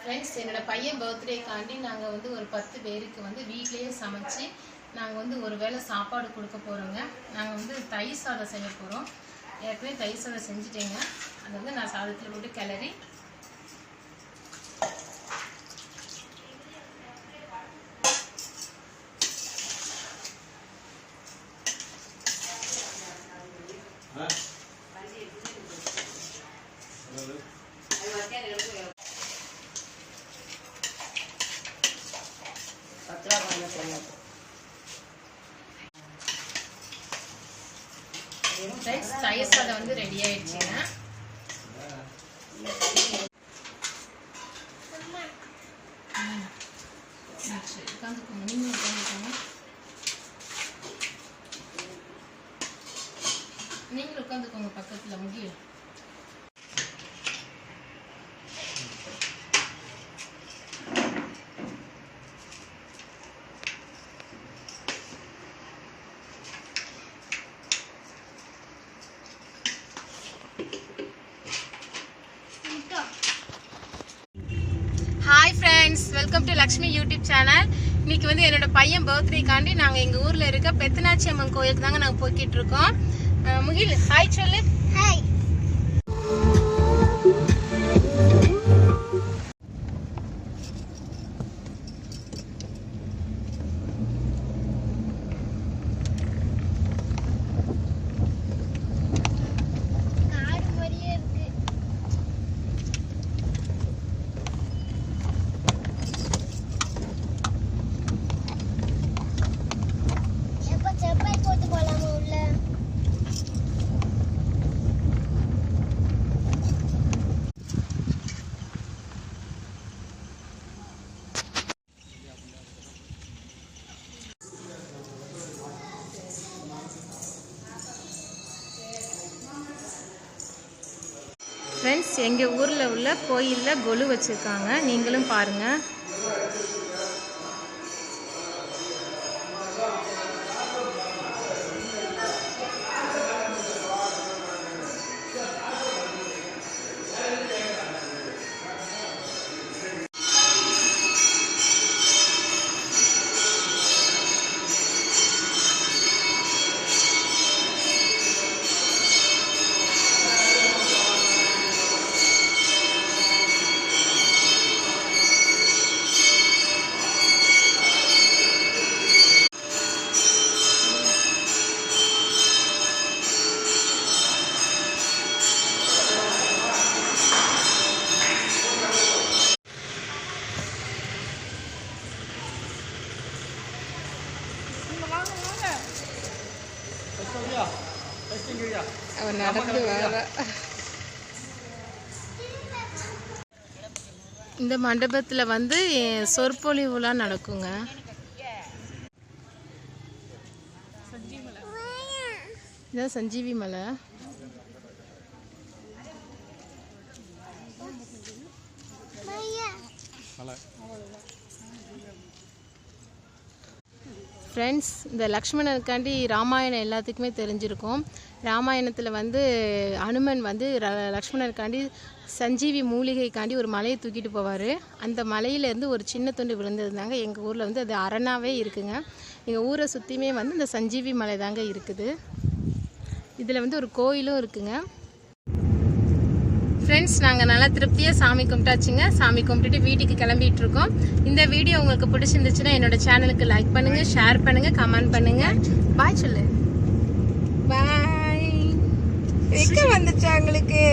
Friends, என்னோட பையன் பர்த்டேக்காண்டி நாங்கள் வந்து ஒரு 10 பேருக்கு வந்து வீட்லேயே சமைச்சு நாங்கள் வந்து ஒரு வேளை சாப்பாடு கொடுக்க போகிறோங்க. நாங்கள் வந்து தயிர் சாதம் செய்ய போகிறோம். ஏற்கனவே தயிர் சாதம் செஞ்சுட்டேங்க. அதை வந்து நான் சாதத்தில் போட்டு கிளறி தயிர் சாதம் வந்து ரெடி ஆயிடுச்சுங்க. நீங்களும் உட்காந்துக்கோங்க பக்கத்துல முடியும். Hi friends, welcome to Lakshmi YouTube channel. இன்னைக்கு வந்து என்னோட பையன் பர்த்டேக்காண்டி நாங்கள் எங்கள் ஊரில் இருக்க பெத்தனாச்சி அம்மன் கோயிலுக்கு தாங்க நாங்கள் போய்கிட்டு இருக்கோம். முகில் ஹாய் சொல்லு. ஹாய். ஃப்ரெண்ட்ஸ், எங்கள் ஊரில் உள்ள கோயிலில் கொலு வச்சுருக்காங்க. நீங்களும் பாருங்கள். இந்த மண்டபத்தில் வந்து சொற்பொழிவுலாம் நடக்குங்க. இதான் சஞ்சீவி மலை. ஃப்ரெண்ட்ஸ், இந்த லக்ஷ்மணனுக்காண்டி ராமாயணம் எல்லாத்துக்குமே தெரிஞ்சிருக்கும். ராமாயணத்தில் வந்து அனுமன் வந்து லக்ஷ்மணனுக்காண்டி சஞ்சீவி மூலிகைக்காண்டி ஒரு மலையை தூக்கிட்டு போவார். அந்த மலையிலேருந்து ஒரு சின்ன துண்டு விழுந்ததுதாங்க எங்கள் ஊரில் வந்து அது அரணாவே இருக்குங்க. எங்கள் ஊரை சுற்றியுமே வந்து இந்த சஞ்சீவி மலை தாங்க இருக்குது. இதில் வந்து ஒரு கோயிலும் இருக்குங்க. ஃப்ரெண்ட்ஸ், நாங்கள் நல்லா திருப்தியாக சாமி கும்பிட்டாச்சுங்க. சாமி கும்பிட்டுட்டு வீட்டுக்கு கிளம்பிட்டு இருக்கோம். இந்த வீடியோ உங்களுக்கு பிடிச்சிருந்துச்சுன்னா என்னோட சேனலுக்கு லைக் பண்ணுங்கள், ஷேர் பண்ணுங்கள், கமெண்ட் பண்ணுங்கள். பாய் சொல்லு. பாய். எங்கே வந்துச்சா உங்களுக்கு?